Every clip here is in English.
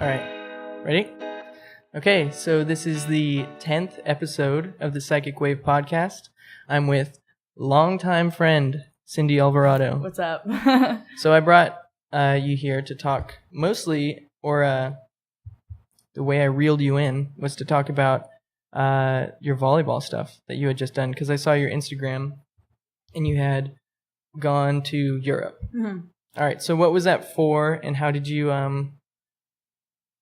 All right. Ready? Okay, so this is the 10th episode of the Psychic Wave podcast. I'm with longtime friend Cindy Alvarado. What's up? So I brought you here to talk mostly, or the way I reeled you in was to talk about your volleyball stuff that you had just done, because I saw your Instagram and you had gone to Europe. Mm-hmm. All right, so what was that for, and how did you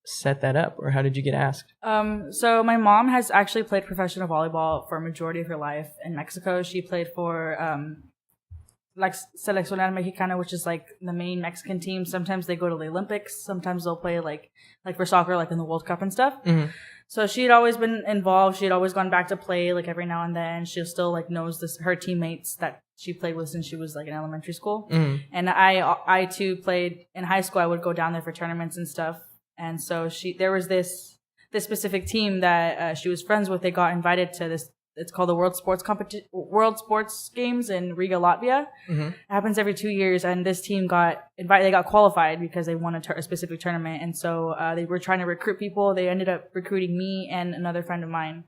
set that up, or how did you get asked? So my mom has actually played professional volleyball for a majority of her life in Mexico. She played for like Seleccionar Mexicana, which is like the main Mexican team. Sometimes they go to the Olympics. Sometimes they'll play like for soccer, like in the World Cup and stuff. Mm-hmm. So she had always been involved. She had always gone back to play like every now and then. She still like knows her teammates that she played with since she was like in elementary school. Mm-hmm. And I too played in high school. I would go down there for tournaments and stuff. And so there was this specific team that she was friends with. They got invited to this. It's called the World Sports Games in Riga, Latvia. Mm-hmm. It happens every 2 years, and this team got invited. They got qualified because they won a specific tournament, and so they were trying to recruit people. They ended up recruiting me and another friend of mine,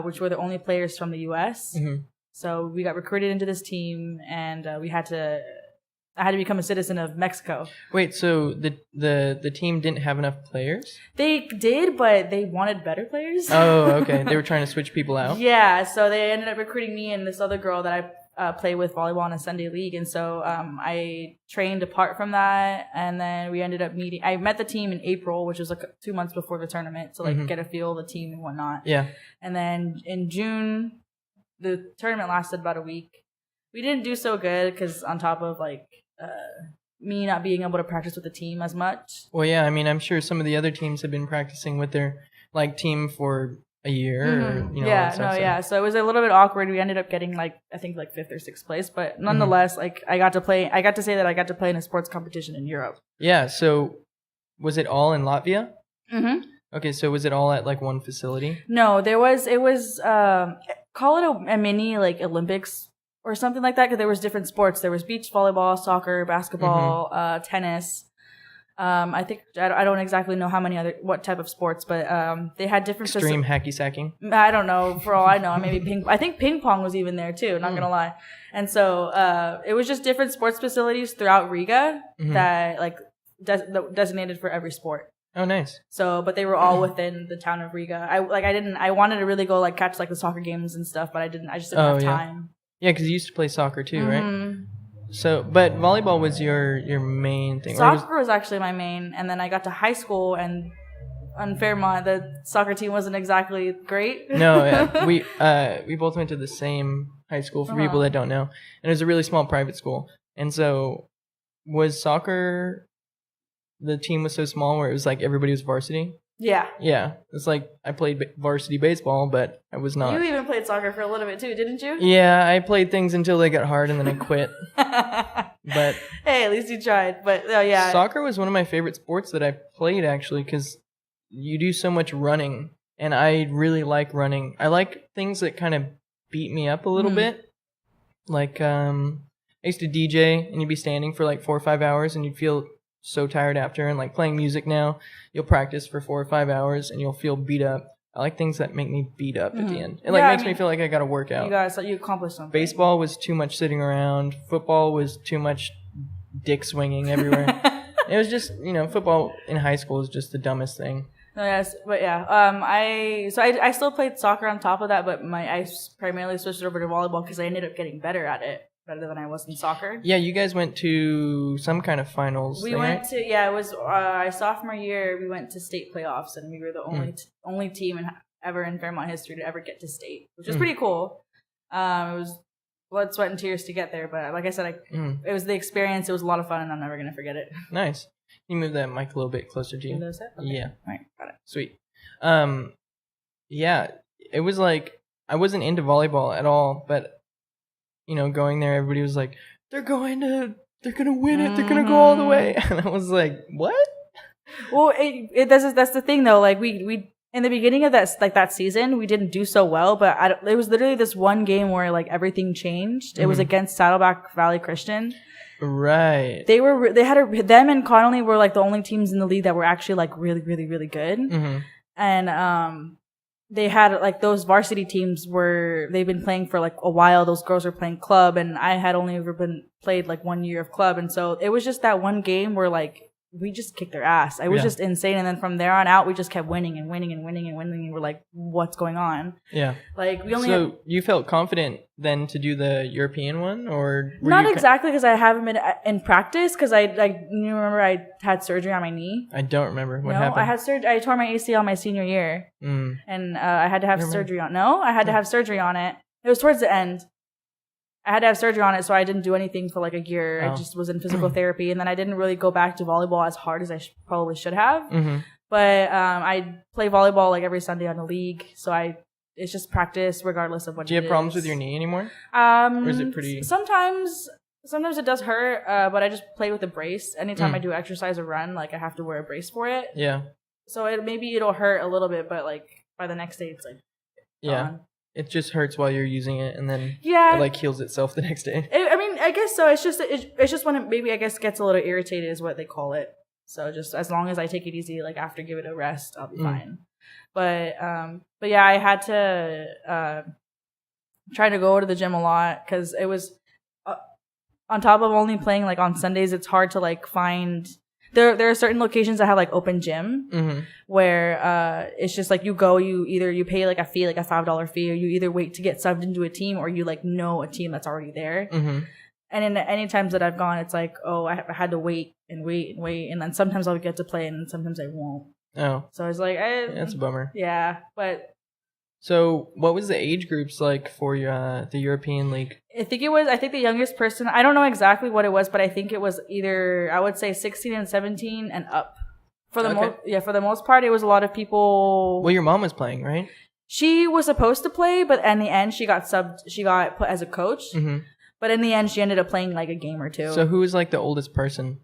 which were the only players from the U.S. Mm-hmm. So we got recruited into this team, and I had to become a citizen of Mexico. Wait, so the team didn't have enough players? They did, but they wanted better players. Oh, okay. They were trying to switch people out? Yeah, so they ended up recruiting me and this other girl that I play with volleyball in a Sunday league. And so I trained apart from that. And then we ended up meeting. I met the team in April, which was like 2 months before the tournament, to like get a feel of the team and whatnot. Yeah. And then in June, the tournament lasted about a week. We didn't do so good because on top of like me not being able to practice with the team as much. Well, yeah, I mean, I'm sure some of the other teams have been practicing with their like team for a year. Mm-hmm. Or, all that stuff, So it was a little bit awkward. We ended up getting I think 5th or 6th place, but nonetheless, I got to say that I got to play in a sports competition in Europe. Yeah. So was it all in Latvia? Mm-hmm. Okay, so was it all at like one facility? No, it was call it a mini like Olympics or something like that, because there was different sports. There was beach volleyball, soccer, basketball, tennis. I think I don't exactly know what type of sports, but they had different extreme hacky sacking. I don't know. For all I know, maybe I think ping pong was even there too. Not gonna lie. And so it was just different sports facilities throughout Riga that like designated for every sport. Oh, nice. So, but they were all within the town of Riga. I wanted to really go like catch like the soccer games and stuff, but I just didn't have time. Yeah, because you used to play soccer too, Mm-hmm. right? So, but volleyball was your main thing. Soccer was actually my main, and then I got to high school, and on Fairmont, the soccer team wasn't exactly great. No, yeah. we both went to the same high school, for people that don't know, and it was a really small private school. And so, was soccer, the team was so small where it was like everybody was varsity? Yeah. Yeah. It's like I played varsity baseball, but I was not. You even played soccer for a little bit too, didn't you? Yeah, I played things until they got hard and then I quit. But hey, at least you tried. But yeah. Soccer was one of my favorite sports that I played, actually, because you do so much running, and I really like running. I like things that kind of beat me up a little bit. Like I used to DJ, and you'd be standing for like 4 or 5 hours, and you'd feel so tired after. And like playing music now, you'll practice for 4 or 5 hours and you'll feel beat up. I like things that make me beat up at the end. It makes me feel like I gotta work out. You accomplished something. Baseball was too much sitting around. Football was too much dick swinging everywhere. It was just, football in high school is just the dumbest thing. Yes, but yeah. I still played soccer on top of that, but I primarily switched over to volleyball because I ended up getting better at it. Better than I was in soccer. Yeah, you guys went to some kind of finals. We went to it was our sophomore year. We went to state playoffs, and we were the only team ever in Fairmont history to ever get to state, which was pretty cool. It was blood, sweat, and tears to get there, but like I said, it was the experience. It was a lot of fun, and I'm never gonna forget it. Nice. Can you move that mic a little bit closer to you? Okay. Yeah. All right, got it. Sweet. Yeah, it was like I wasn't into volleyball at all, but going there, everybody was like, they're gonna win it. They're gonna go all the way. And I was like, what? Well, that's the thing though. Like we in the beginning of that season, we didn't do so well, but it was literally this one game where like everything changed. It was against Saddleback Valley Christian. Right. Them and Connolly were like the only teams in the league that were actually like really, really, really good. And they had like those varsity teams they've been playing for like a while. Those girls were playing club, and I had only ever played like 1 year of club, and so it was just that one game where like we just kicked their ass. It was just insane. And then from there on out, we just kept winning and winning and winning and winning. And we're like, what's going on? Yeah. Like we only. So you felt confident then to do the European one, or not exactly because I haven't been in practice because you remember I had surgery on my knee. I don't remember what happened. I had surgery. I tore my ACL my senior year, and I had to have surgery on. No, I had to have surgery on it. It was towards the end. I had to have surgery on it, so I didn't do anything for like a year. I just was in physical therapy, and then I didn't really go back to volleyball as hard as I probably should have. But I play volleyball like every Sunday on the league, so it's just practice regardless of what. Do you have problems with your knee anymore? Or is it pretty? Sometimes it does hurt, but I just play with a brace. Anytime I do exercise or run, like I have to wear a brace for it. Yeah. So maybe it'll hurt a little bit, but like by the next day, it's like gone. It just hurts while you're using it, and then it like heals itself the next day. I mean, I guess so. It's just when it maybe I guess gets a little irritated is what they call it. So just as long as I take it easy, like after give it a rest, I'll be fine. But yeah, I had to try to go to the gym a lot because it was on top of only playing like on Sundays. It's hard to like find. There are certain locations that have like open gym where it's just like you pay like a fee, like a $5 fee, or you either wait to get subbed into a team or you like know a team that's already there. And in any times that I've gone, it's like, oh, I had to wait, and then sometimes I'll get to play and sometimes I won't. Oh, so it's like that's a bummer. Yeah, but. So, what was the age groups like for the European League? I think the youngest person, I don't know exactly what it was, but I think it was either, I would say 16 and 17 and up. For the most part, it was a lot of people. Well, your mom was playing, right? She was supposed to play, but in the end, she got put as a coach. But in the end, she ended up playing like a game or two. So, who was like the oldest person?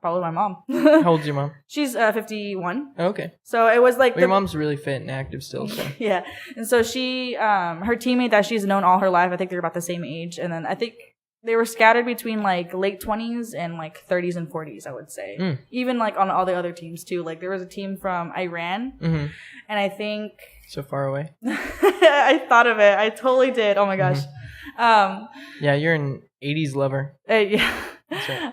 Probably my mom. How old's your mom? She's 51. Oh, okay. So it was like your mom's really fit and active still. So. Yeah, and so she, her teammate that she's known all her life, I think they're about the same age, and then I think they were scattered between like late 20s and like 30s and 40s, I would say. Even like on all the other teams too. Like there was a team from Iran, and I think so far away. I thought of it. I totally did. Oh my gosh. Yeah, you're an 80s lover. Yeah. That's right.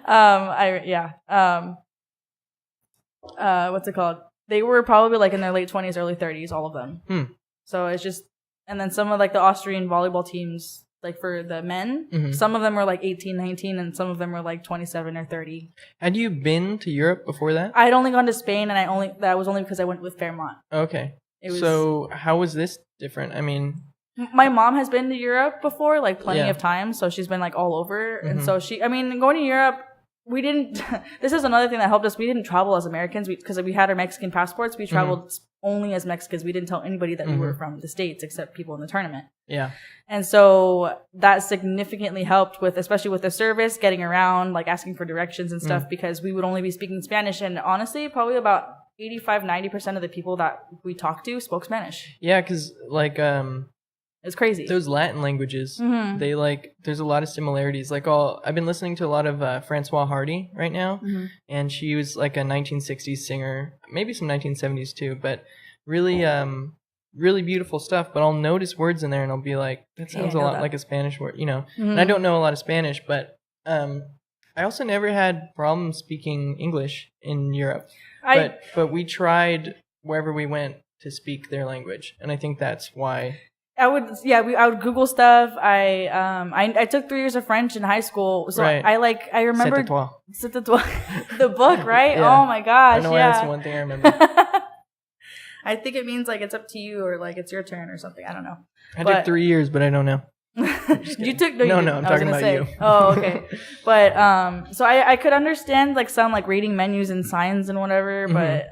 What's it called? They were probably like in their late 20s, early 30s, all of them. So it's just, and then some of like the Austrian volleyball teams, like for the men, some of them were like 18, 19, and some of them were like 27 or 30. Had you been to Europe before that? I'd only gone to Spain, and that was only because I went with Fairmont. Okay. So how was this different? I mean, my mom has been to Europe before, like plenty of times, so she's been like all over. And so going to Europe, we didn't, this is another thing that helped us. We didn't travel as Americans because we had our Mexican passports. We traveled only as Mexicans. We didn't tell anybody that we were from the States except people in the tournament. Yeah. And so that significantly helped with, especially with the service, getting around, like asking for directions and stuff, because we would only be speaking Spanish. And honestly, probably about 85-90% of the people that we talked to spoke Spanish. Yeah, because like, it's crazy. Those Latin languages, they like, there's a lot of similarities. Like I've been listening to a lot of Francois Hardy right now, and she was like a 1960s singer, maybe some 1970s too, but really, really beautiful stuff. But I'll notice words in there and I'll be like, that sounds a lot like a Spanish word, you know. And I don't know a lot of Spanish, but I also never had problems speaking English in Europe. But we tried wherever we went to speak their language, and I think that's why. I would Google stuff. I took 3 years of French in high school, so right. I remember C'est à toi. The book, right? Yeah. Oh my gosh, I know that's the one thing I remember. I think it means like it's up to you, or like it's your turn or something. I don't know. I took 3 years, but I don't know. You took no, I'm talking about you. Oh, okay. But so I could understand like some like reading menus and signs and whatever, but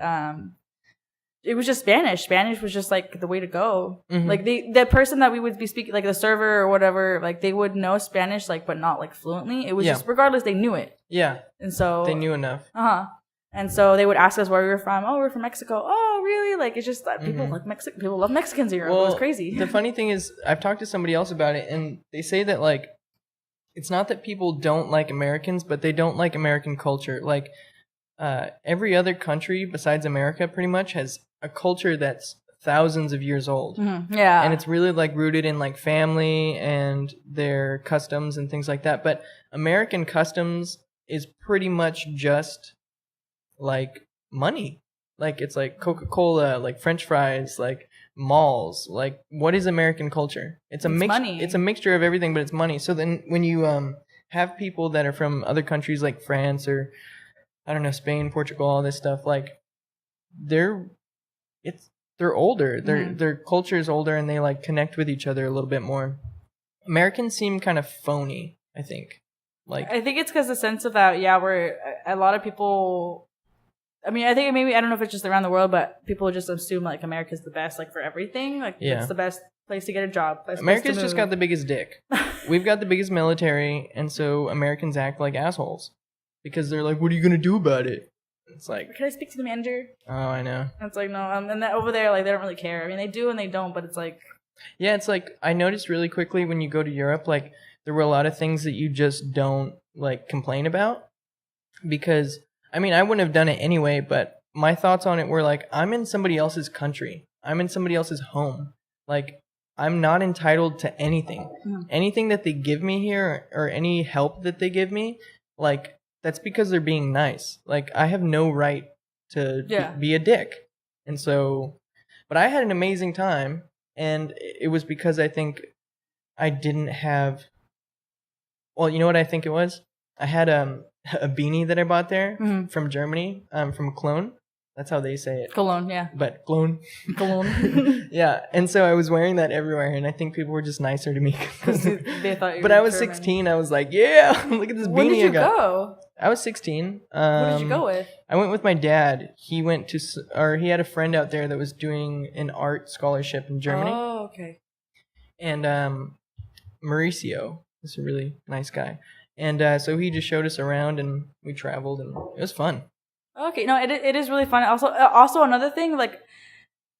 it was just Spanish. Spanish was just like the way to go. Like the person that we would be speaking, like the server or whatever, like they would know Spanish, like but not like fluently. It was just regardless, they knew it. Yeah. And so they knew enough. And so they would ask us where we were from. Oh, we're from Mexico. Oh, really? Like, it's just that people like people love Mexicans in Europe. Well, it was crazy. The funny thing is, I've talked to somebody else about it, and they say that, like, it's not that people don't like Americans, but they don't like American culture. Like, every other country besides America pretty much has a culture that's thousands of years old. Mm-hmm. Yeah. And it's really, like, rooted in, like, family and their customs and things like that. But American customs is pretty much just like money. Like, it's like Coca-Cola, like French fries, like malls. Like, what is American culture? It's money. It's a mixture of everything, but it's money. So then when you have people that are from other countries like France or, I don't know, Spain, Portugal, all this stuff, like, they're older. Their culture is older, and they, like, connect with each other a little bit more. Americans seem kind of phony, I think. Like, I think it's because the sense of that, we're a lot of people. I mean, I think maybe, I don't know if it's just around the world, but people just assume, like, America's the best, like, for everything. Like, it's the best place to get a job. America's just got the biggest dick. We've got the biggest military, and so Americans act like assholes. Because they're like, what are you going to do about it? It's like, can I speak to the manager? Oh, I know. And it's like, no. And that over there, like, they don't really care. I mean, they do and they don't, but it's like. Yeah, it's like, I noticed really quickly when you go to Europe, like, there were a lot of things that you just don't, like, complain about. Because, I mean, I wouldn't have done it anyway, but my thoughts on it were like, I'm in somebody else's country. I'm in somebody else's home. Like, I'm not entitled to anything. Mm-hmm. Anything that they give me here or any help that they give me, like, that's because they're being nice. Like, I have no right to be a dick. And so, but I had an amazing time, and it was because I think I didn't have, well, you know what I think it was? I had a beanie that I bought there from Germany, from Cologne. That's how they say it. Cologne, yeah. But Cologne. Cologne. Yeah, and so I was wearing that everywhere, and I think people were just nicer to me. Because they thought you were But I was 16. I was like, yeah, look at this beanie I got. When did you go? I was 16. What did you go with? I went with my dad. He went to, or he had a friend out there that was doing an art scholarship in Germany. Oh, okay. And Mauricio is a really nice guy. And so he just showed us around, and we traveled, and it was fun. Okay, no, it is really fun. Also another thing, like,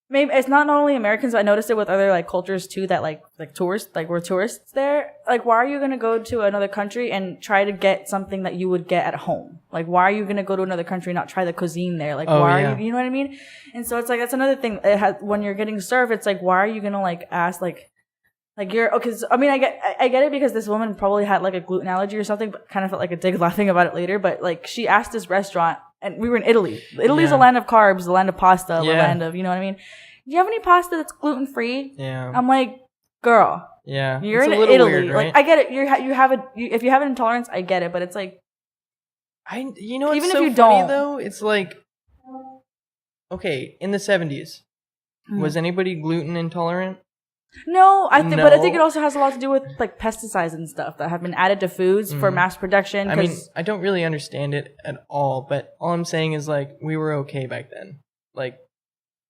maybe it's not only Americans, but I noticed it with other, like, cultures too, that like tourists, like, we're tourists there. Like, why are you gonna go to another country and try to get something that you would get at home? Like, why are you gonna go to another country and not try the cuisine there? Like, why are you know what I mean? And so it's like, that's another thing. When you're getting served, it's like, why are you gonna, like, ask, like you're, okay, so, I mean, I get it because this woman probably had, like, a gluten allergy or something, but kind of felt like a dig laughing about it later. But, like, she asked this restaurant, and we were in Italy. Italy's a land of carbs, the land of pasta, the land of, you know what I mean? Do you have any pasta that's gluten free? Yeah. I'm like, girl. Yeah. You're in Italy. Weird, right? Like, I get it. If you have an intolerance, I get it. But it's like, you know, even it's if so you funny, don't, though, it's like, okay, in the 70s, was anybody gluten intolerant? No, I think it also has a lot to do with, like, pesticides and stuff that have been added to foods for mass production. I mean, I don't really understand it at all, but all I'm saying is, like, we were okay back then. Like,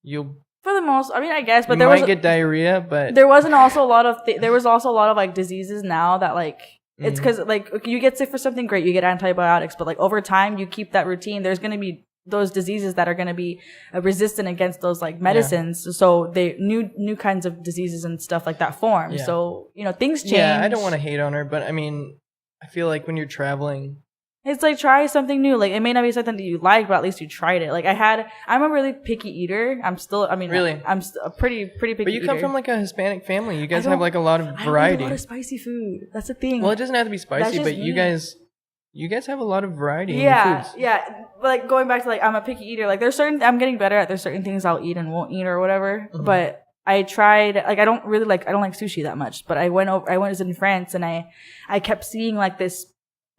for the most, I mean, I guess, but there might get diarrhea, but there wasn't also a lot of there was also a lot of, like, diseases now that, like, it's because, like, you get sick for something, great, you get antibiotics, but, like, over time you keep that routine, there's going to be those diseases that are going to be resistant against those, like, medicines. Yeah. So they new kinds of diseases and stuff like that form. Yeah. So, you know, things change. Yeah, I don't want to hate on her, but I mean, I feel like when you're traveling, it's like, try something new. Like, it may not be something that you like, but at least you tried it. Like, I'm a really picky eater. I'm a pretty picky eater. But you come from, like, a Hispanic family. You guys have, like, a lot of variety. I eat a lot of spicy food. That's the thing. Well, it doesn't have to be spicy, but you guys have a lot of variety in your foods. Yeah. Like, going back to, like, I'm a picky eater. Like, I'm getting better at, there's certain things I'll eat and won't eat or whatever. Mm-hmm. But I tried, like, I don't like sushi that much. But I went in France, and I kept seeing, like, this,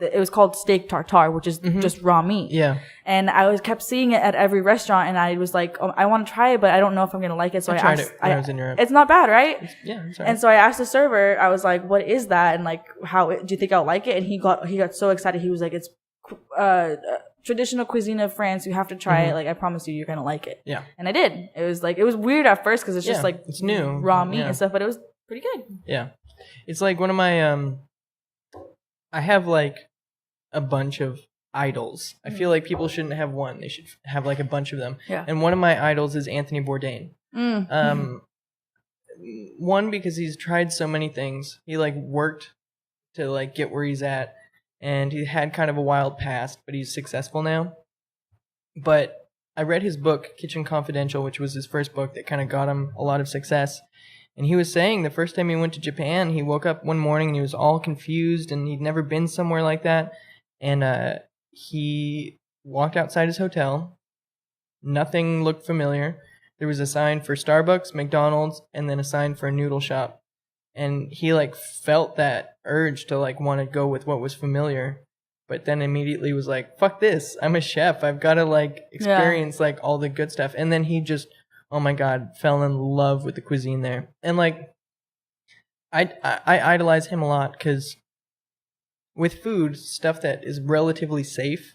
it was called steak tartare, which is just raw meat. Yeah. And I kept seeing it at every restaurant, and I was like, I want to try it, but I don't know if I'm going to like it. So I tried asked, it when I was in Europe. It's not bad, right? It's all right. And so I asked the server, I was like, what is that? And, like, do you think I'll like it? And he got so excited. He was like, it's traditional cuisine of France. You have to try it. Like, I promise you're going to like it. Yeah. And I did. It was weird at first because it's just, like, it's new. Raw meat and stuff, but it was pretty good. Yeah. It's like one of my, I have, like, a bunch of idols. I feel like people shouldn't have one. They should have like a bunch of them. Yeah. And one of my idols is Anthony Bourdain. One, because he's tried so many things. He like worked to like get where he's at, and he had kind of a wild past, but he's successful now. But I read his book, Kitchen Confidential, which was his first book that kind of got him a lot of success. And he was saying the first time he went to Japan, he woke up one morning and he was all confused, and he'd never been somewhere like that. And he walked outside his hotel. Nothing looked familiar. There was a sign for Starbucks, McDonald's, and then a sign for a noodle shop. And he like felt that urge to like want to go with what was familiar. But then immediately was like, fuck this. I'm a chef. I've got to like experience like all the good stuff. And then he just, oh my God, fell in love with the cuisine there. And like, I idolize him a lot because with food, stuff that is relatively safe,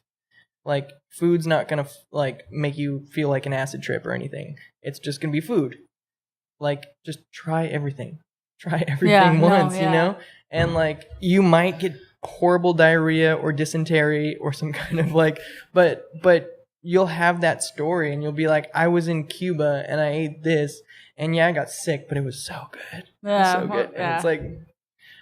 like food's not going to like make you feel like an acid trip or anything. It's just going to be food. Like just try everything. Try everything once, you know? And like you might get horrible diarrhea or dysentery or some kind of like, but you'll have that story and you'll be like, I was in Cuba and I ate this and yeah, I got sick, but it was so good. Yeah. It was so good. And it's like,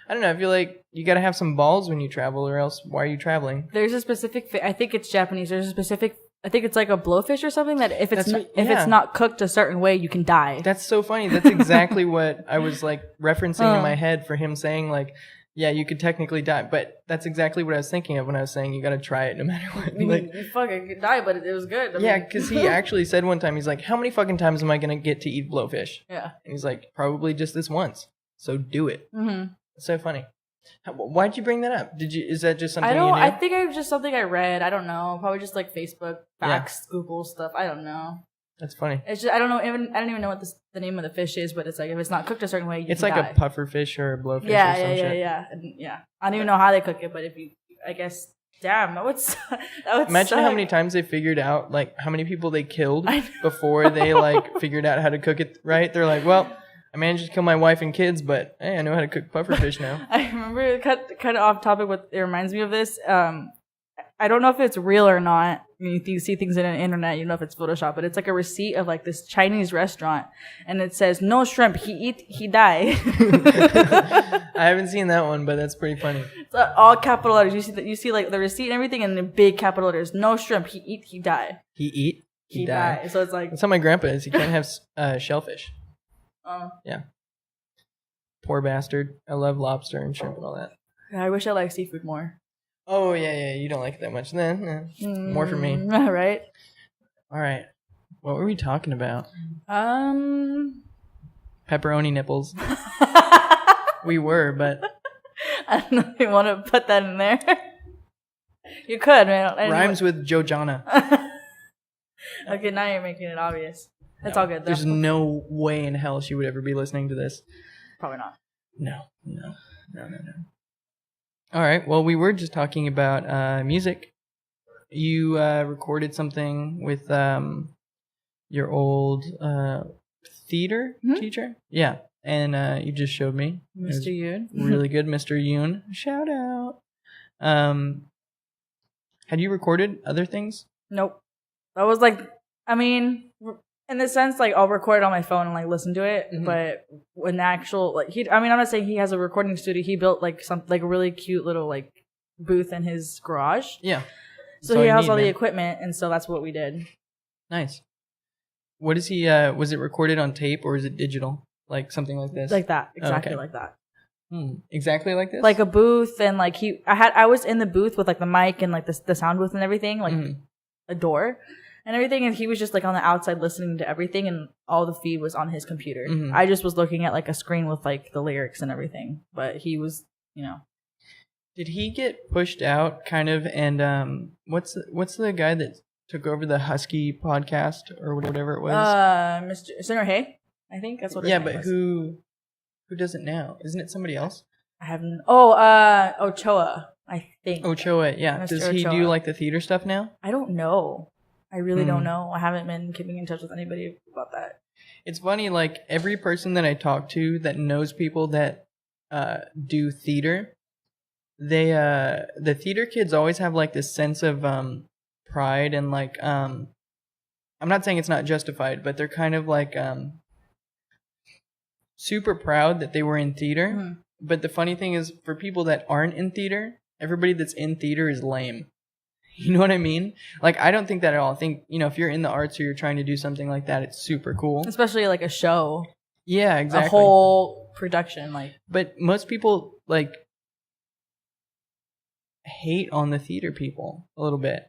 I don't know, I feel like you got to have some balls when you travel, or else why are you traveling? There's a specific, I think it's Japanese, there's a specific, I think it's like a blowfish or something that if it's not cooked a certain way, you can die. That's so funny. That's exactly what I was like referencing in my head for him saying like, yeah, you could technically die, but that's exactly what I was thinking of when I was saying you got to try it no matter what. Like, you fucking could die, but it was good. Yeah, because he actually said one time, he's like, how many fucking times am I going to get to eat blowfish? Yeah. And he's like, probably just this once. So do it. Mm-hmm. It's so funny. Why'd you bring that up? Is that just something you knew? I think it was just something I read. I don't know. Probably just like Facebook facts, Google stuff. I don't know. That's funny. It's just I don't know. I don't even know what the name of the fish is, but it's like if it's not cooked a certain way, you it's can like die. A puffer fish or a blowfish. Yeah, or some shit. yeah. I don't even know how they cook it, but if you, I guess, damn, that would imagine suck. how many times they figured out, like how many people they killed before they like figured out how to cook it right. They're like, well, I managed to kill my wife and kids, but hey, I know how to cook puffer fish now. I remember kind of off topic. What it reminds me of this. I don't know if it's real or not. I mean, you see things on the internet, you know if it's Photoshop, but it's like a receipt of like this Chinese restaurant, and it says no shrimp, he eat, he die. I haven't seen that one, but that's pretty funny. It's all capital letters. You see like the receipt and everything, and in big capital letters. No shrimp, he eat, he die. He eat, he die. So it's like that's how my grandpa is. He can't have shellfish. Oh yeah. Poor bastard. I love lobster and shrimp and all that. I wish I liked seafood more. Oh, yeah. You don't like it that much. Then more for me. Right. All right. What were we talking about? Pepperoni nipples. We were, but... I don't know if you want to put that in there. You could, man. Rhymes with Jojana. Okay, now you're making it obvious. It's all good, though. There's no way in hell she would ever be listening to this. Probably not. No. All right. Well, we were just talking about music. You recorded something with your old theater teacher? Yeah. And you just showed me. Mr. Yoon. Really good, Mr. Yoon. Shout out. Had you recorded other things? Nope. That was like, I mean, in the sense, like, I'll record it on my phone and, like, listen to it. Mm-hmm. But when actual, like, I'm not saying he has a recording studio. He built, like, a really cute little, like, booth in his garage. Yeah. So he has all the equipment, and so that's what we did. Nice. What is he, was it recorded on tape or is it digital? Like, something like this? Like that. Exactly like that. Exactly like this? Like a booth, and, like, I was in the booth with, like, the mic and, like, the sound booth and everything, like, a door. And everything, and he was just like on the outside listening to everything, and all the feed was on his computer. Mm-hmm. I just was looking at like a screen with like the lyrics and everything, but he was, you know. Did he get pushed out, kind of? And what's the guy that took over the Husky podcast or whatever it was? Mr. Senator Hay, I think that's what. Yeah, but who does it now? Isn't it somebody else? I haven't. Ochoa, I think. Ochoa, yeah. Mr. Does he do like the theater stuff now? I don't know. I really don't know. I haven't been keeping in touch with anybody about that. It's funny, like, every person that I talk to that knows people that do theater, they the theater kids always have like this sense of pride and like I'm not saying it's not justified, but they're kind of like super proud that they were in theater. Mm-hmm. But the funny thing is, for people that aren't in theater, everybody that's in theater is lame. You know what I mean? Like, I don't think that at all. I think, if you're in the arts or you're trying to do something like that, it's super cool. Especially like a show. Yeah, exactly. A whole production, like. But most people like hate on the theater people a little bit.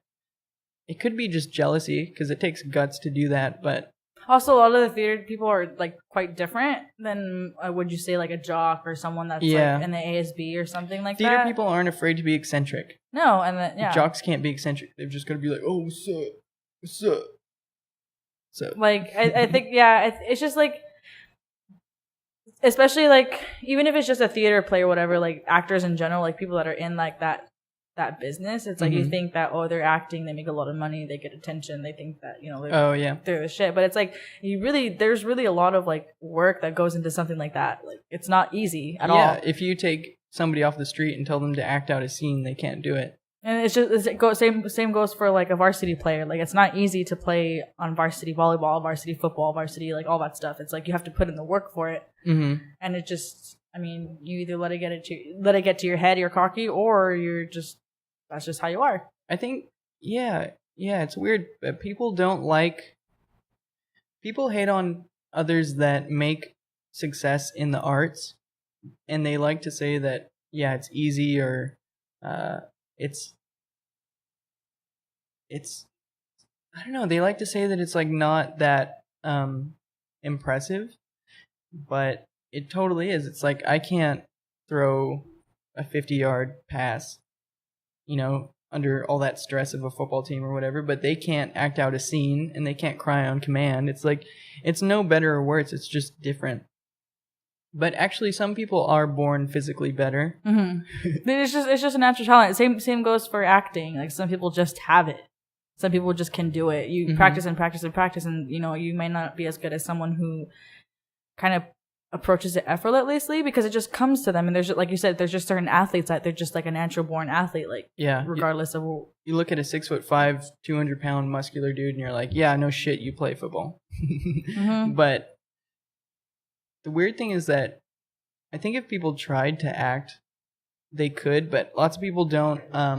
It could be just jealousy because it takes guts to do that, but also a lot of the theater people are like quite different than would you say like a jock or someone that's like in the ASB or something like theater that. Theater people aren't afraid to be eccentric. No, and then jocks can't be eccentric. They're just gonna be like, "Oh, what's up? What's up?" So like I think it's just like, especially like even if it's just a theater play or whatever, like actors in general, like people that are in like that business, it's like you think that they're acting, they make a lot of money, they get attention, they think that they're the shit, but it's like there's really a lot of like work that goes into something like that. Like it's not easy at all. Yeah, if you take somebody off the street and tell them to act out a scene, they can't do it. And it's just same goes for like a varsity player. Like it's not easy to play on varsity volleyball, varsity football, varsity like all that stuff. It's like you have to put in the work for it, and it just, I mean, you either let it get to your head, you're cocky, or that's just how you are. I think, yeah, it's weird. But people hate on others that make success in the arts, and they like to say that, it's easy or it's I don't know. They like to say that it's like not that impressive, but it totally is. It's like I can't throw a 50-yard pass, under all that stress of a football team or whatever, but they can't act out a scene and they can't cry on command. It's like, it's no better or worse. It's just different. But actually, some people are born physically better. Mm-hmm. It's just a natural talent. Same goes for acting. Like some people just have it. Some people just can do it. You practice and practice and practice, and you may not be as good as someone who kind of approaches it effortlessly because it just comes to them. And there's, like you said, there's just certain athletes that they're just like a natural born athlete. Like regardless of. You look at a 6'5", 200-pound muscular dude, and you're like, yeah, no shit, you play football. But the weird thing is that I think if people tried to act, they could, but lots of people don't. I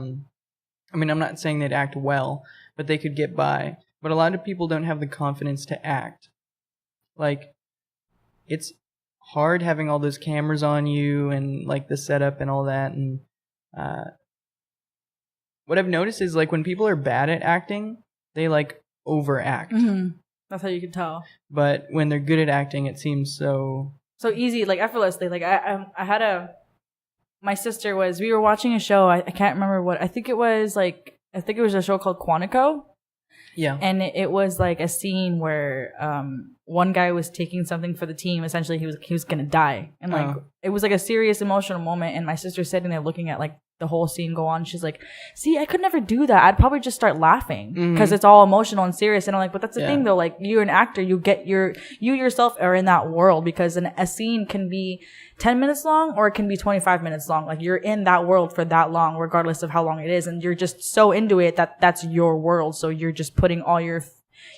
mean, I'm not saying they'd act well, but they could get by. But a lot of people don't have the confidence to act. Like, it's hard having all those cameras on you and like the setup and all that. And what I've noticed is like when people are bad at acting, they like overact. That's how you can tell. But when they're good at acting, it seems so easy, like effortlessly. Like we were watching a show. I can't remember what. I think it was a show called Quantico. Yeah. And it was like a scene where one guy was taking something for the team. Essentially, he was gonna die, and like it was like a serious emotional moment. And my sister's sitting there looking at like the whole scene go on. She's like, "See, I could never do that. I'd probably just start laughing because it's all emotional and serious." And I'm like, "But that's the thing, though. Like, you're an actor. You yourself are in that world because a scene can be 10 minutes long or it can be 25 minutes long. Like, you're in that world for that long, regardless of how long it is, and you're just so into it that that's your world. So you're just putting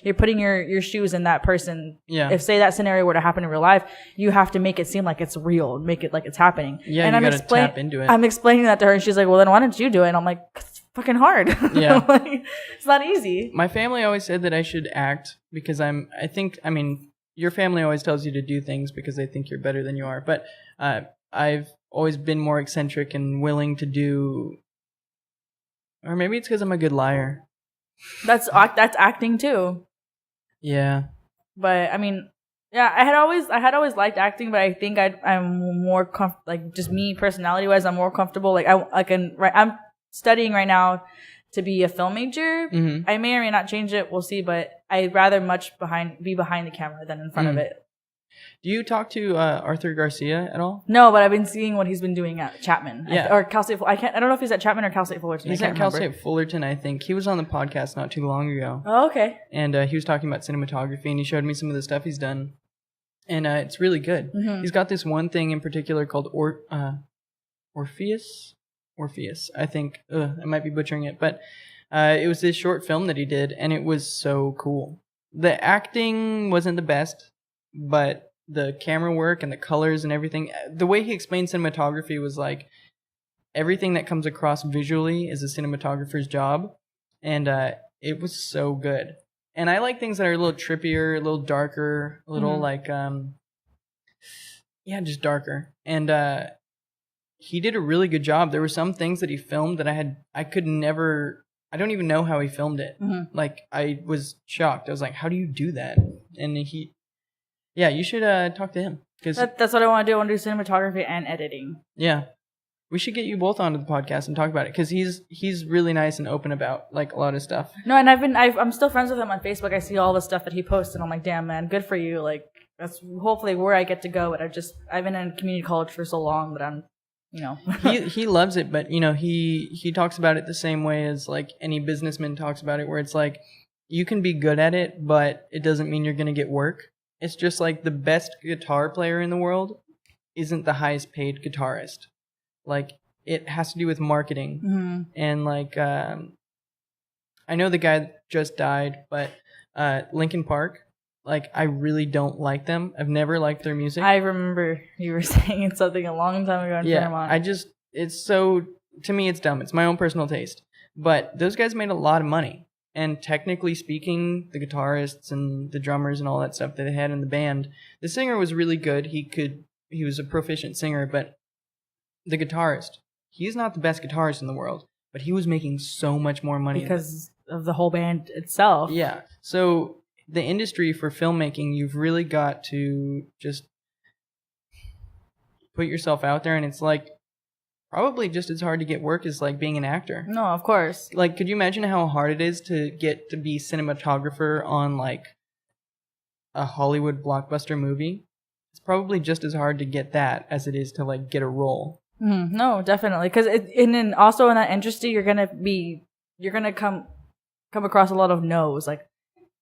you're putting your shoes in that person. Yeah. If say that scenario were to happen in real life, you have to make it seem like it's real, make it like it's happening. Yeah, and you gotta tap into it. I'm explaining that to her, and she's like, "Well, then why don't you do it?" And I'm like, "It's fucking hard. Yeah, like, it's not easy." My family always said that I should act because your family always tells you to do things because they think you're better than you are. But I've always been more eccentric and willing to do, or maybe it's because I'm a good liar. That's acting too. Yeah. But I mean, yeah, I had always liked acting, but I think I'm more like just me personality wise, I'm more comfortable. Like I'm studying right now to be a film major. I may or may not change it. We'll see. But I'd rather be behind the camera than in front of it. Do you talk to Arthur Garcia at all? No, but I've been seeing what he's been doing at Chapman. Yeah. Or Cal State. I don't know if he's at Chapman or Cal State Fullerton. He's at Cal State Fullerton, I think. He was on the podcast not too long ago. Oh, okay. And he was talking about cinematography, and he showed me some of the stuff he's done. And it's really good. He's got this one thing in particular called Orpheus. Orpheus. I think I might be butchering it, but it was this short film that he did, and it was so cool. The acting wasn't the best, but the camera work and the colors and everything, the way he explained cinematography was like everything that comes across visually is a cinematographer's job, and it was so good. And I like things that are a little trippier, a little darker, a little like just darker. And he did a really good job. There were some things that he filmed that I don't even know how he filmed it. Like, I was shocked. I was like, how do you do that? And you should talk to him. Cause that's what I want to do. I want to do cinematography and editing. Yeah. We should get you both onto the podcast and talk about it, because he's really nice and open about like a lot of stuff. No, and I'm still friends with him on Facebook. I see all the stuff that he posts, and I'm like, damn, man, good for you. Like, that's hopefully where I get to go. But I've been in community college for so long that I'm, he loves it, but he talks about it the same way as like any businessman talks about it, where it's like you can be good at it, but it doesn't mean you're gonna get work. It's just like the best guitar player in the world isn't the highest paid guitarist. Like, it has to do with marketing. And like I know the guy that just died, but Linkin Park, like, I really don't like them. I've never liked their music. I remember you were saying something a long time ago in Fairmont. It's so, to me, it's dumb. It's my own personal taste. But those guys made a lot of money. And technically speaking, the guitarists and the drummers and all that stuff that they had in the band, the singer was really good. He was a proficient singer, but the guitarist, he's not the best guitarist in the world, but he was making so much more money because of the whole band itself. Yeah. So the industry for filmmaking, you've really got to just put yourself out there, and it's like probably just as hard to get work as like being an actor. No, of course. Like, could you imagine how hard it is to get to be cinematographer on like a Hollywood blockbuster movie? It's probably just as hard to get that as it is to like get a role. No, definitely, because also in that industry, you're gonna come across a lot of no's. Like,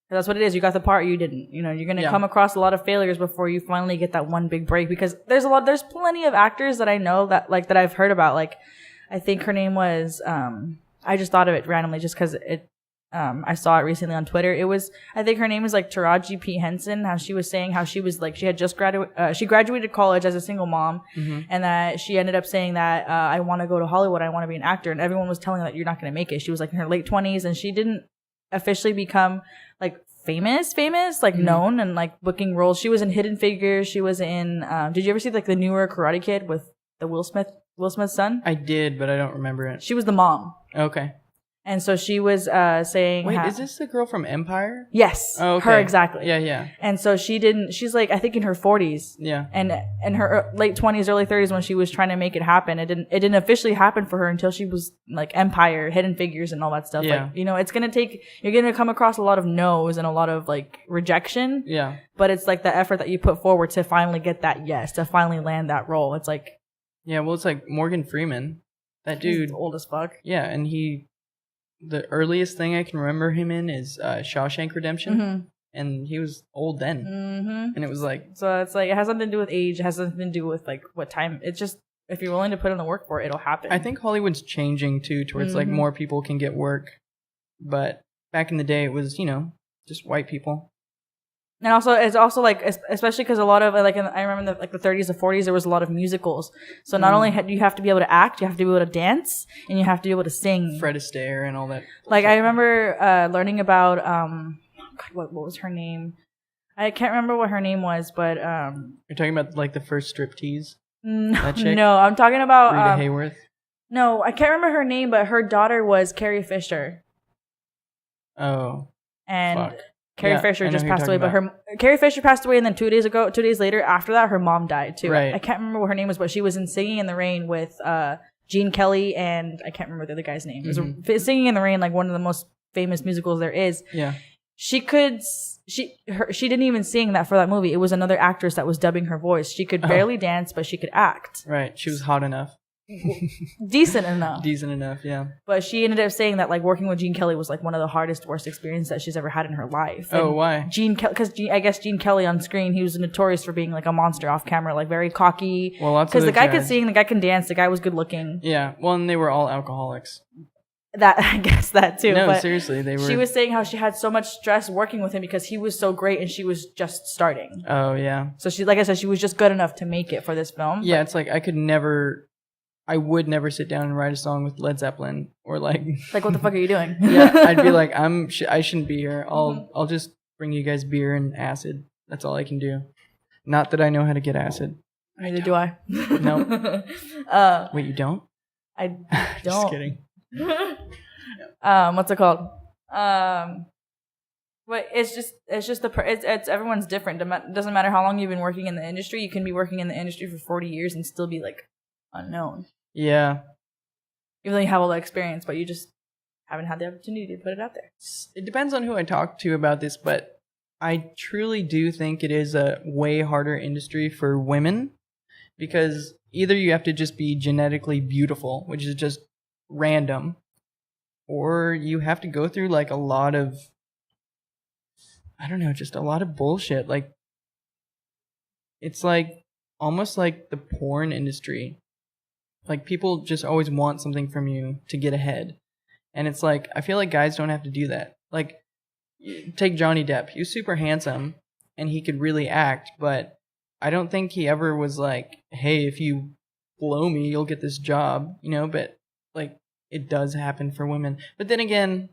that's what it is. You got the part, you didn't. You're gonna come across a lot of failures before you finally get that one big break. Because there's plenty of actors that I know that I've heard about. Like, I think her name was I just thought of it randomly just because I saw it recently on Twitter. I think her name is like Taraji P. Henson. How she was saying how she was like, she had just she graduated college as a single mom, and that she ended up saying that I want to go to Hollywood. I want to be an actor, and everyone was telling her that you're not going to make it. She was like in her late 20s, and she didn't officially become like famous, like known and like booking roles. She was in Hidden Figures. She was in. Did you ever see like the newer Karate Kid with the Will Smith's son? I did, but I don't remember it. She was the mom. Okay. And so she was saying... Wait, is this the girl from Empire? Yes. Oh, okay. Her, exactly. Yeah. And so she's like, I think in her 40s. Yeah. And in her late 20s, early 30s, when she was trying to make it happen, it didn't officially happen for her until she was like Empire, Hidden Figures, and all that stuff. Yeah. Like, it's going to take... You're going to come across a lot of no's and a lot of like rejection. Yeah. But it's like the effort that you put forward to finally get that yes, to finally land that role. It's like... Yeah, well, it's like Morgan Freeman. That dude... He's old as fuck. Yeah, and the earliest thing I can remember him in is Shawshank Redemption, and he was old then, and it was like... So it's like, it has something to do with age, it has something to do with like what time, it's just, if you're willing to put in the work for it, it'll happen. I think Hollywood's changing too, towards like more people can get work, but back in the day it was, just white people. And also, it's also like, especially because a lot of like, I remember the 30s and 40s, there was a lot of musicals. So not only do you have to be able to act, you have to be able to dance, and you have to be able to sing. Fred Astaire and all that. Like, I remember learning about what was her name? I can't remember what her name was, but you're talking about like the first striptease. No, I'm talking about Rita Hayworth. No, I can't remember her name, but her daughter was Carrie Fisher. Oh, and. Fuck. Carrie Fisher just passed away, but Carrie Fisher passed away, and then 2 days later after that, her mom died too. Right. I can't remember what her name was, but she was in Singing in the Rain with Gene Kelly, and I can't remember the other guy's name. It was Singing in the Rain, like one of the most famous musicals there is. Yeah. She didn't even sing that for that movie. It was another actress that was dubbing her voice. She could barely dance, but she could act. Right. She was hot enough. decent enough. Decent enough, yeah. But she ended up saying that like working with Gene Kelly was like one of the worst experiences that she's ever had in her life. Oh, why? Because I guess Gene Kelly on screen, he was notorious for being like a monster off camera, like very cocky. Well, because the guy could sing, the guy can dance, the guy was good looking. Yeah, well, and they were all alcoholics. That I guess that too. No, but seriously, they were. She was saying how she had so much stress working with him because he was so great and she was just starting. Oh yeah. So she, like I said, she was just good enough to make it for this film. Yeah, it's like I would never sit down and write a song with Led Zeppelin or like what the fuck are you doing? Yeah, I'd be like, I shouldn't be here. I'll just bring you guys beer and acid. That's all I can do. Not that I know how to get acid. Neither do I. No. Wait, you don't? I don't. Just kidding. What's it called? But it's everyone's different. It doesn't matter how long you've been working in the industry. You can be working in the industry for 40 years and still be like unknown. Yeah. Even though you have all the experience, but you just haven't had the opportunity to put it out there. It depends on who I talk to about this, but I truly do think it is a way harder industry for women because either you have to just be genetically beautiful, which is just random, or you have to go through like a lot of, I don't know, just a lot of bullshit. Like, it's like almost like the porn industry. Like, people just always want something from you to get ahead. And it's like, I feel like guys don't have to do that. Like, take Johnny Depp. He was super handsome and he could really act, but I don't think he ever was like, hey, if you blow me, you'll get this job, you know? But like, it does happen for women. But then again,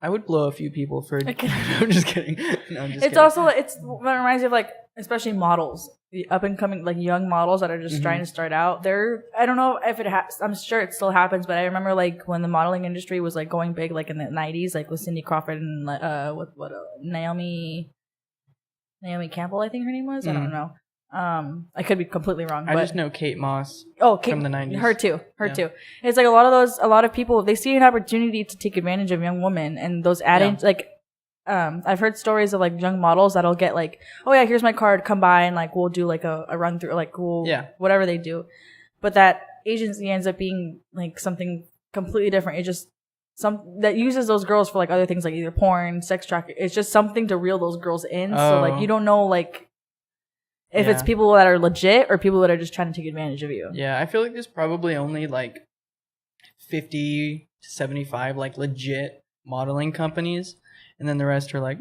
I would blow a few people for. I'm just kidding. No, I'm just kidding. Also it reminds me of like especially models, the up and coming like young models that are just trying to start out. I don't know if it has. I'm sure it still happens, but I remember like when the modeling industry was like going big, like in the 90s, like with Cindy Crawford and Naomi Campbell, I think her name was. I don't know. I could be completely wrong. I just know Kate Moss. Oh, Kate, from the 90s. Her too. It's like a lot of people, they see an opportunity to take advantage of young women, and those I've heard stories of like young models that'll get like, oh yeah, here's my card, come by and like we'll do like a run through, like whatever they do. But that agency ends up being like something completely different. It just that uses those girls for like other things, like either porn, sex trafficking. It's just something to reel those girls in. Oh. So like you don't know like if it's people that are legit or people that are just trying to take advantage of you. Yeah, I feel like there's probably only like 50 to 75 like legit modeling companies, and then the rest are like,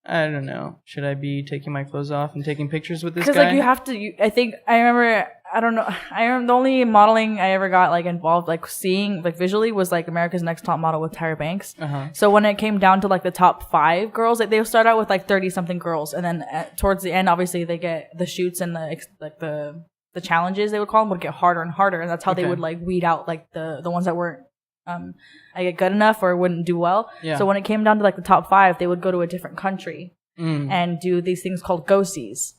I don't know. Should I be taking my clothes off and taking pictures with this guy? Because like you have to. I think I remember. I don't know. I remember the only modeling I ever got like involved, like seeing like visually, was like America's Next Top Model with Tyra Banks. So when it came down to like the top 5 girls, like, they start out with like 30 something girls, and then towards the end, obviously they get the shoots and the challenges, they would call them, would get harder and harder, and that's how they would like weed out like the ones that weren't I get good enough or wouldn't do well. Yeah. So when it came down to like the top 5, they would go to a different country and do these things called go-sees.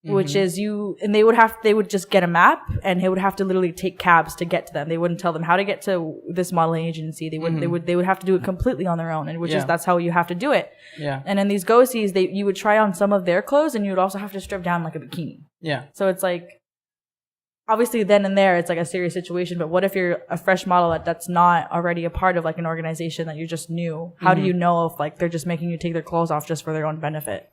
Which is they would just get a map, and they would have to literally take cabs to get to them. They wouldn't tell them how to get to this modeling agency. They would have to do it completely on their own, and that's how you have to do it. Yeah. And in these go-sees, you would try on some of their clothes, and you would also have to strip down like a bikini. Yeah. So it's like, obviously then and there it's like a serious situation, but what if you're a fresh model that's not already a part of like an organization that you just knew? How do you know if like they're just making you take their clothes off just for their own benefit?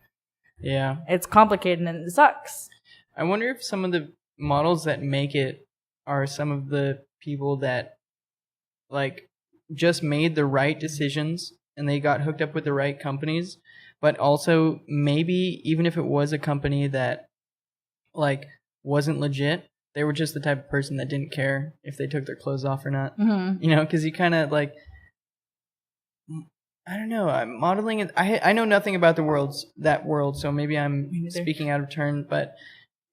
Yeah. It's complicated and it sucks. I wonder if some of the models that make it are some of the people that like just made the right decisions and they got hooked up with the right companies, but also maybe even if it was a company that like wasn't legit, they were just the type of person that didn't care if they took their clothes off or not. You know, because you kind of like, I don't know. I'm modeling. I know nothing about that world, so maybe I'm speaking out of turn. But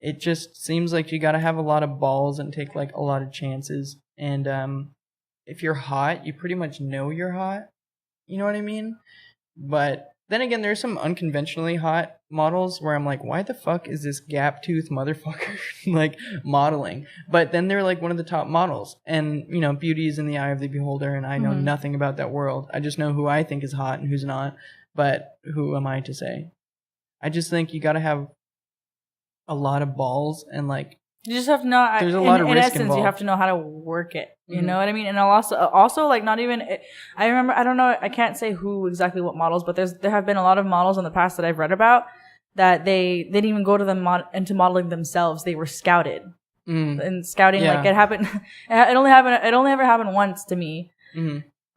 it just seems like you got to have a lot of balls and take like a lot of chances. And if you're hot, you pretty much know you're hot. You know what I mean? But then again, there's some unconventionally hot models where I'm like, why the fuck is this gap-toothed motherfucker like modeling? But then they're like one of the top models. And, you know, beauty is in the eye of the beholder, and I know nothing about that world. I just know who I think is hot and who's not. But who am I to say? I just think you got to have a lot of balls and like You just have to know. There's a lot of risk in essence, involved. You have to know how to work it. You know what I mean? And I'll also like not even. I remember. I don't know. I can't say who exactly what models, but there have been a lot of models in the past that I've read about that they didn't even go to into modeling themselves. They were scouted. And scouting, like it happened. It only ever happened once to me.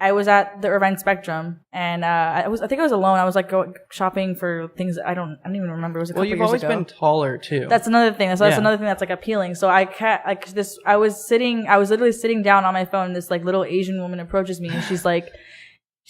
I was at the Irvine Spectrum, and I think I was alone. I was like going shopping for things I don't even remember. It was a couple years ago. Well, you've always been taller too. That's another thing. That's another thing that's like appealing. So I can't like this. I was literally sitting down on my phone. And this like little Asian woman approaches me, and she's like,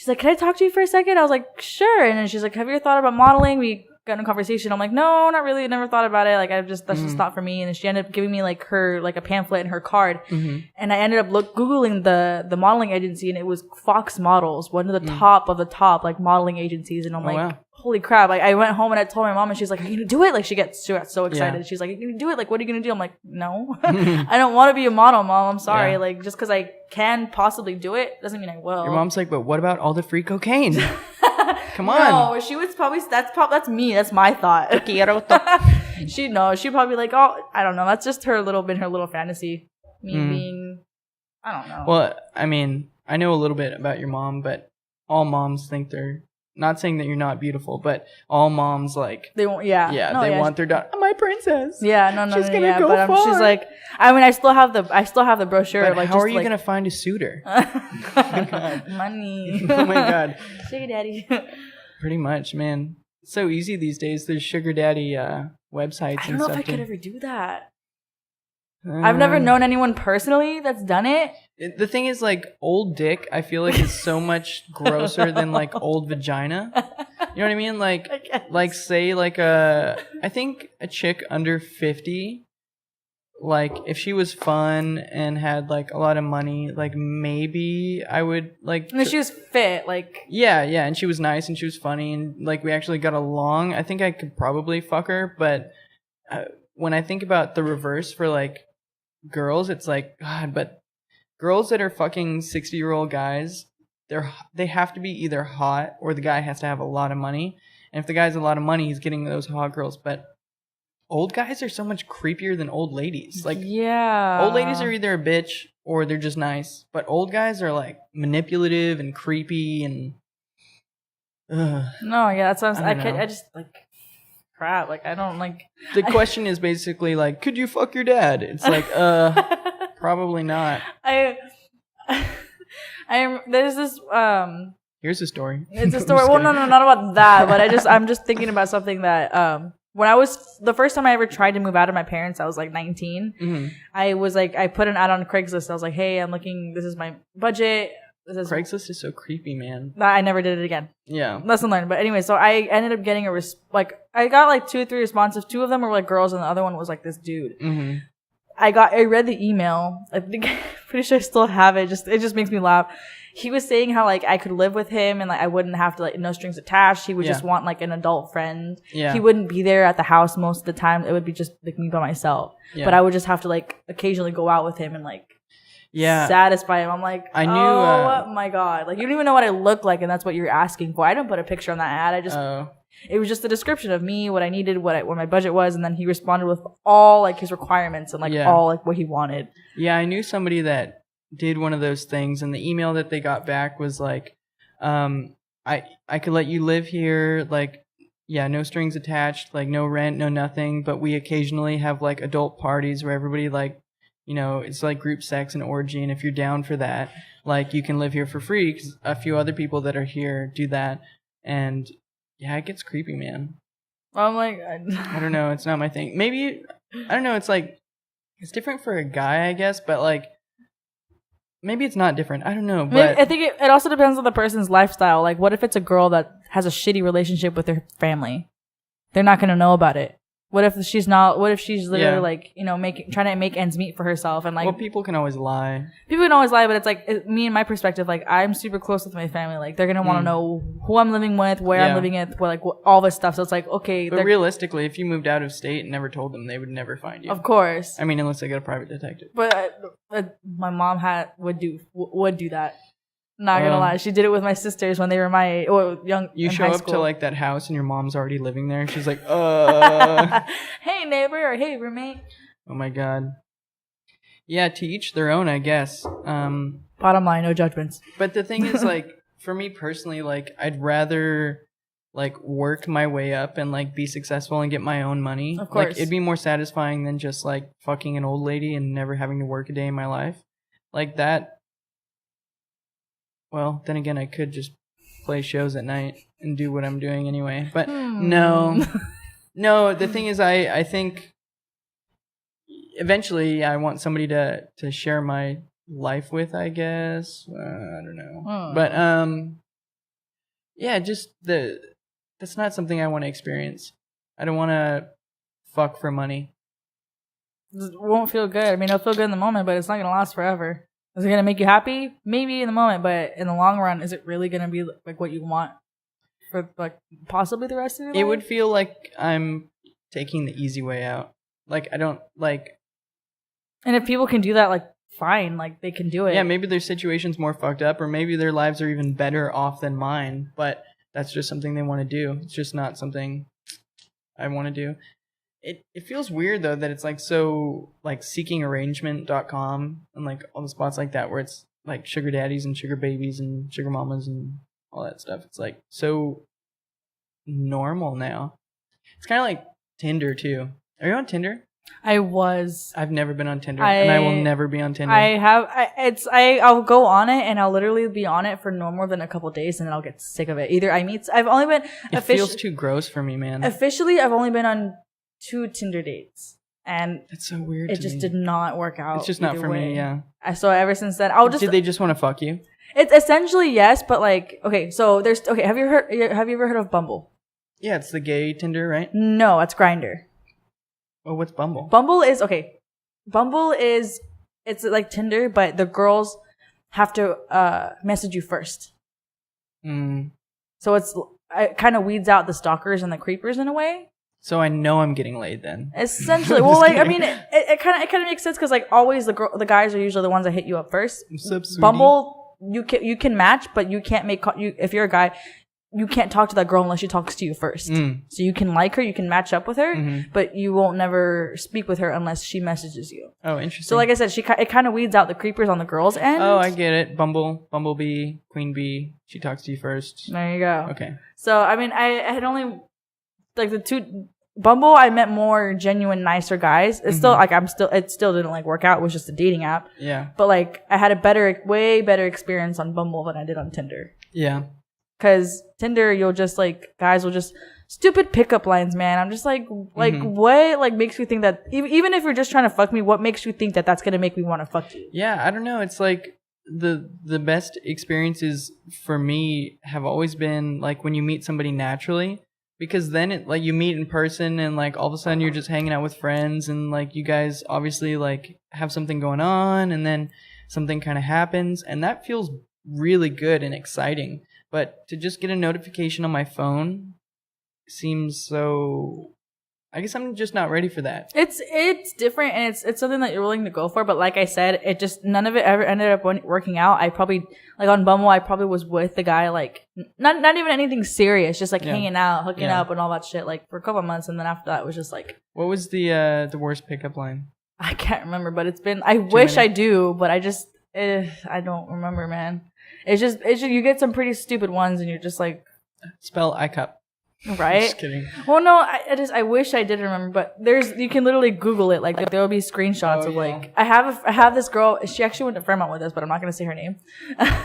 "Can I talk to you for a second?" I was like, "Sure." And then she's like, "Have you ever thought about modeling?" We got in a conversation. I'm like, "No, not really. I never thought about it. Like, that's just not for me." And then she ended up giving me like a pamphlet and her card. And I ended up Googling the modeling agency, and it was Fox Models, one of the top of the top like modeling agencies. And I'm like, wow. Holy crap. Like I went home and I told my mom, and she's like, "Are you going to do it?" Like she got so excited. Yeah. She's like, "Are you going to do it? Like, what are you going to do?" I'm like, "No, I don't want to be a model, Mom. I'm sorry." Yeah. Like just because I can possibly do it doesn't mean I will. Your mom's like, but what about all the free cocaine? Come on. No, she was probably that's me. That's my thought. She'd probably like, "Oh, I don't know. That's just her little fantasy." Me being, I don't know. Well, I mean, I know a little bit about your mom, but all moms think they're not saying that you're not beautiful, but all moms like they want, want their daughter, my princess. Yeah, no, she's gonna go but far. She's like, I mean, I still have the brochure. But like, how are you gonna find a suitor? Money. Oh my god. Sugar daddy. Pretty much, man. It's so easy these days. There's sugar daddy websites and stuff. I don't know if I could ever do that. I've never known anyone personally that's done it. The thing is, like, old dick, I feel like is so much grosser than like old vagina. You know what I mean? Like say like I think a chick under 50, like if she was fun and had like a lot of money, like maybe I would like. No, she was fit, like. Yeah, and she was nice and she was funny and like we actually got along. I think I could probably fuck her, but when I think about the reverse for like girls, it's like God. But girls that are fucking 60-year-old guys, they have to be either hot or the guy has to have a lot of money. And if the guy has a lot of money, he's getting those hot girls. But old guys are so much creepier than old ladies. Like, yeah, old ladies are either a bitch or they're just nice. But old guys are like manipulative and creepy and. No, yeah, that's what I just like. Crap, like I don't like. The question is basically like, could you fuck your dad? It's like, probably not. There's this Here's a story. It's a story. Well, no, not about that. But I'm just thinking about something that when I was the first time I ever tried to move out of my parents, I was like 19. Mm-hmm. I was like, I put an ad on Craigslist. I was like, hey, I'm looking. This is my budget. Craigslist is so creepy, man. I never did it again. Yeah. Lesson learned. But anyway, so I ended up getting I got like 2 or 3 responses. 2 of them were like girls, and the other one was like this dude. Mm-hmm. I read the email. I think pretty sure I still have it. It just makes me laugh. He was saying how like I could live with him and like I wouldn't have to like no strings attached. He would just want like an adult friend. Yeah. He wouldn't be there at the house most of the time. It would be just like me by myself. Yeah. But I would just have to like occasionally go out with him and like satisfy him. I'm like, I knew. Oh my god! Like you don't even know what I look like, and that's what you're asking for. I didn't put a picture on that ad. I just. It was just a description of me, what I needed, what my budget was, and then he responded with all like his requirements and like all like what he wanted. Yeah, I knew somebody that did one of those things, and the email that they got back was like, I could let you live here, like, no strings attached, like no rent, no nothing, but we occasionally have like adult parties where everybody like, you know, it's like group sex and orgy, and if you're down for that, like you can live here for free because a few other people that are here do that, and. Yeah, it gets creepy, man. I'm like... I don't know. It's not my thing. Maybe... I don't know. It's like... It's different for a guy, I guess. But like... Maybe it's not different. I don't know. But I think it also depends on the person's lifestyle. Like, what if it's a girl that has a shitty relationship with her family? They're not going to know about it. What if she's literally like, you know, trying to make ends meet for herself and like. Well, people can always lie. People can always lie, but it's like me and my perspective. Like I'm super close with my family. Like they're gonna want to know who I'm living with, where I'm living with, like all this stuff. So it's like okay. But realistically, if you moved out of state and never told them, they would never find you. Of course. I mean, unless they got a private detective. But my mom would do that. Not gonna lie, she did it with my sisters when they were my young. You show up to like that house and your mom's already living there. She's like, hey neighbor or hey roommate. Oh my god. Yeah, to each their own, I guess. Bottom line, no judgments. But the thing is, like, for me personally, like, I'd rather like work my way up and like be successful and get my own money. Of course. Like, it'd be more satisfying than just like fucking an old lady and never having to work a day in my life. Like that. Well, then again, I could just play shows at night and do what I'm doing anyway. But no. No, the thing is, I think eventually I want somebody to share my life with, I guess. I don't know. But yeah, just that's not something I want to experience. I don't want to fuck for money. It won't feel good. I mean, it'll feel good in the moment, but it's not going to last forever. Is it going to make you happy? Maybe in the moment, but in the long run, is it really going to be like what you want for like possibly the rest of your life? It would feel like I'm taking the easy way out. Like, I don't like... And if people can do that, like, fine. Like, they can do it. Yeah, maybe their situation's more fucked up, or maybe their lives are even better off than mine, but that's just something they want to do. It's just not something I want to do. It feels weird, though, that it's, like, so, like, seekingarrangement.com and, like, all the spots like that where it's, like, sugar daddies and sugar babies and sugar mamas and all that stuff. It's, like, so normal now. It's kind of like Tinder, too. Are you on Tinder? I was. I've never been on Tinder, and I will never be on Tinder. I'll go on it, and I'll literally be on it for no more than a couple days, and then I'll get sick of it. Either I've only been... It feels too gross for me, man. Officially, I've only been on 2 Tinder dates, and it's so weird. It just did not work out. It's just not for me. Yeah. So ever since then, Did they just want to fuck you? It's essentially yes, but like okay. So there's okay. Have you ever heard of Bumble? Yeah, it's the gay Tinder, right? No, it's Grindr. Oh, what's Bumble? Bumble is okay. Bumble is it's like Tinder, but the girls have to message you first. So it kind of weeds out the stalkers and the creepers in a way. So I know I'm getting laid then. Essentially, well, like kidding. I mean, it kind of makes sense because like always the guys are usually the ones that hit you up first. What's up, sweetie? Bumble, you can match, but you can't make if you're a guy. You can't talk to that girl unless she talks to you first. So you can like her, you can match up with her, but you won't never speak with her unless she messages you. Oh, interesting. So like I said, it kind of weeds out the creepers on the girls' end. Oh, I get it. Bumblebee, Queen Bee. She talks to you first. There you go. Okay. So I mean, I had only like the 2 Bumble. I met more genuine, nicer guys. It's still like it still didn't like work out. It was just a dating app. Yeah. But like I had a way better experience on Bumble than I did on Tinder. Yeah. Because Tinder, you'll just like guys will just stupid pickup lines, man. I'm just like what like makes you think that even if you're just trying to fuck me, what makes you think that that's gonna make me want to fuck you? Yeah, I don't know. It's like the best experiences for me have always been like when you meet somebody naturally, because then it like you meet in person and like all of a sudden you're just hanging out with friends and like you guys obviously like have something going on and then something kind of happens and that feels really good and exciting. But to just get a notification on my phone seems so... I guess I'm just not ready for that. It's different and it's something that you're willing to go for. But like I said, it just... None of it ever ended up working out. I probably... Like on Bumble, I probably was with the guy like... Not even anything serious. Just like hanging out, hooking up and all that shit. Like for a couple months. And then after that, it was just like... What was the worst pickup line? I can't remember. But it's been... I wish I do. But I just... I don't remember, man. It's just you get some pretty stupid ones and you're just like spell iCup. Right? Just kidding. Well, no, I wish I did remember, but you can literally Google it. Like there will be screenshots of like I have this girl. She actually went to Fairmont with us, but I'm not going to say her name.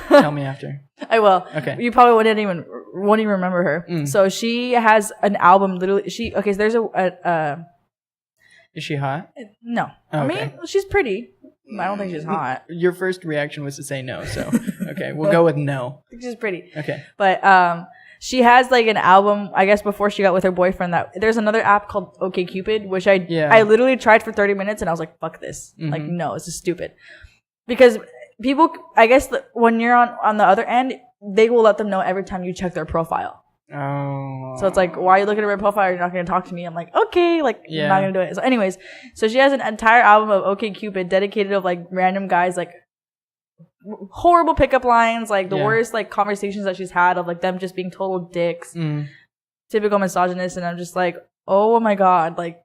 Tell me after. I will. Okay. You probably won't even remember her. So she has an album. Literally, so there's a. Is she hot? No. Oh, I mean, she's pretty. I don't think she's hot. Your first reaction was to say no, so okay, we'll go with no. I think she's pretty. Okay. But she has like an album, I guess before she got with her boyfriend, that there's another app called OkCupid, which I literally tried for 30 minutes and I was like, fuck this. Like, no, this is stupid. Because people, I guess when you're on the other end, they will let them know every time you check their profile. Oh. So it's like, why are you looking at my profile? You're not going to talk to me. I'm like, okay, like, I'm not going to do it. So anyways, so she has an entire album of OkCupid dedicated of like random guys, like horrible pickup lines, like the worst like conversations that she's had of like them just being total dicks, typical misogynist. And I'm just like, oh my God, like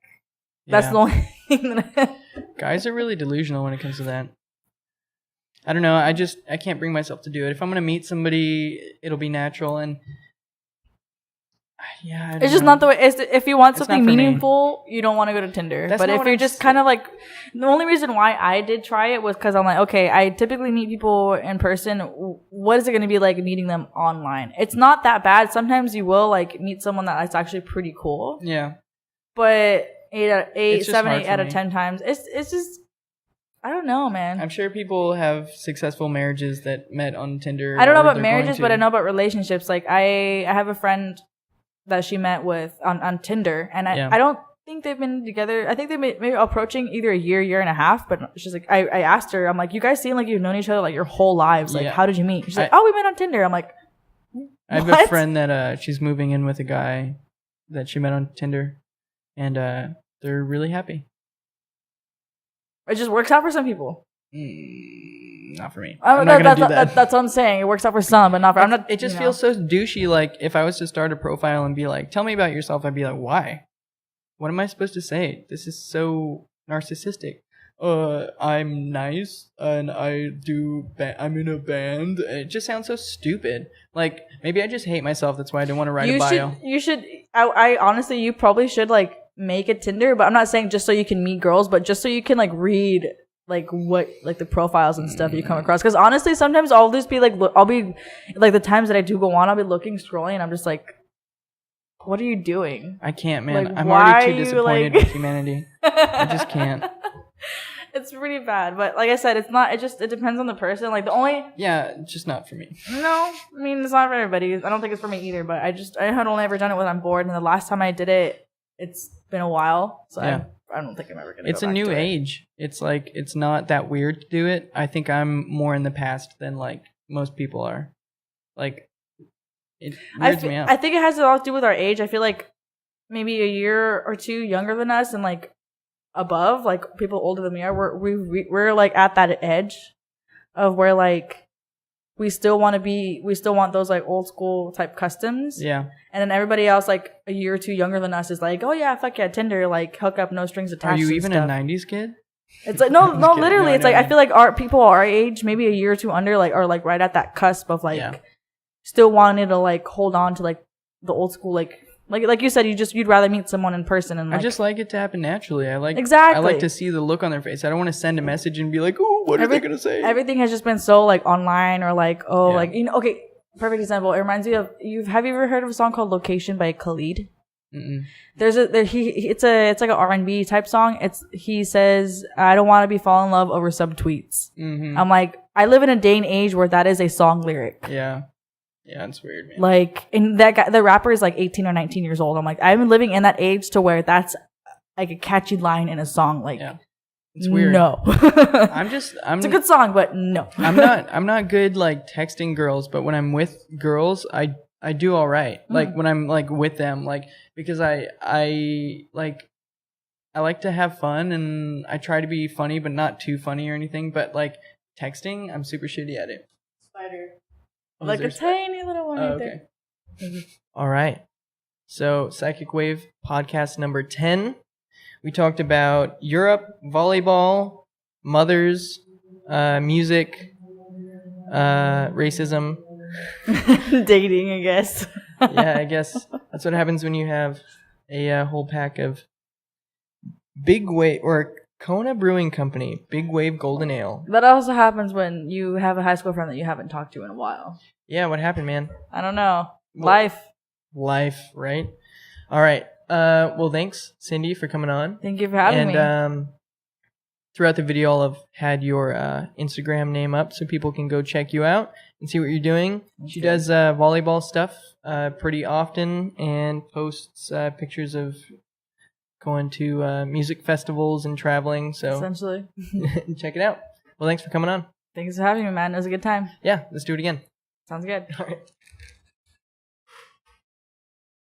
that's the only Guys are really delusional when it comes to that. I don't know. I can't bring myself to do it. If I'm gonna meet somebody, it'll be natural, and yeah, it's just not the way. If you want something meaningful, you don't want to go to Tinder. But if you're just kind of like, the only reason why I did try it was because I'm like, okay, I typically meet people in person. What is it going to be like meeting them online? It's not that bad. Sometimes you will like meet someone that's actually pretty cool. Yeah. But 7 out of 10 times, it's just, I don't know, man. I'm sure people have successful marriages that met on Tinder. I don't know about marriages, but I know about relationships. Like I have a friend that she met with on Tinder, and I don't think they've been together. I think they maybe approaching either a year and a half. But she's like, I asked her, I'm like, you guys seem like you've known each other like your whole lives. Like, how did you meet? She's like, we met on Tinder. I'm like, what? I have a friend that she's moving in with a guy that she met on Tinder, and they're really happy. It just works out for some people. Not for me. I'm not gonna do that. That's what I'm saying. It works out for some, but not for. I'm not. It just feels so douchey. Like if I was to start a profile and be like, "Tell me about yourself," I'd be like, "Why? What am I supposed to say? This is so narcissistic." I'm nice and I'm in a band. It just sounds so stupid. Like maybe I just hate myself. That's why I don't want to write a bio. You should. I honestly, you probably should like make a Tinder, but I'm not saying just so you can meet girls, but just so you can like read. Like what, like the profiles and stuff you come across. Because honestly, sometimes I'll just be like, I'll be like the times that I do go on, I'll be looking, scrolling, and I'm just like, what are you doing? I can't, man. Like, I'm already too disappointed with humanity. I just can't. It's pretty bad, but like I said, it's not. It depends on the person. Like the only just not for me. No, I mean it's not for everybody. I don't think it's for me either. But I had only ever done it when I'm bored, and the last time I did it, it's been a while. So I don't think I'm ever gonna. It's a new age. It's like it's not that weird to do it. I think I'm more in the past than like most people are. Like it weirds me out. I think it has a lot to do with our age. I feel like maybe a year or two younger than us and like above, like people older than me are. We're like at that edge of where like we still want those like old school type customs. Yeah. And then everybody else like a year or two younger than us is like, oh yeah, fuck yeah, Tinder, like hook up, no strings attached. Are you even a 90s kid? It's like no, literally, it's like I feel like our people our age, maybe a year or two under, like are like right at that cusp of like still wanting to like hold on to like the old school like you said, you'd rather meet someone in person and like, I just like it to happen naturally. I like to see the look on their face. I don't want to send a message and be like, oh, what are they gonna say? Everything has just been so like online or like like okay, perfect example. It reminds me of have you ever heard of a song called Location by Khalid? Mm-mm. It's like an R&B type song. He says, I don't want to be fall in love over some tweets. Mm-hmm. I'm like, I live in a day and age where that is a song lyric. Yeah, it's weird, man. Like, and that guy, the rapper is like 18 or 19 years old. I'm like, I'm living in that age to where that's like a catchy line in a song. Like, it's weird. No, it's a good song, but no. I'm not good like texting girls, but when I'm with girls, I do all right. Like when I'm like with them, like because I like to have fun and I try to be funny, but not too funny or anything. But like texting, I'm super shitty at it. Spider. Like a tiny little one right there. All right. So Psychic Wave podcast number 10. We talked about Europe, volleyball, mothers, music, racism. Dating, I guess. Yeah, I guess that's what happens when you have a whole pack of Big Wave or Kona Brewing Company, Big Wave Golden Ale. That also happens when you have a high school friend that you haven't talked to in a while. Yeah, what happened, man? I don't know. Life, right? All right. Well, thanks, Cindy, for coming on. Thank you for having me. And throughout the video, I'll have had your Instagram name up so people can go check you out and see what you're doing. She does volleyball stuff pretty often and posts pictures of going to music festivals and traveling. So essentially, check it out. Well, thanks for coming on. Thanks for having me, man. It was a good time. Yeah, let's do it again. Sounds good. All right.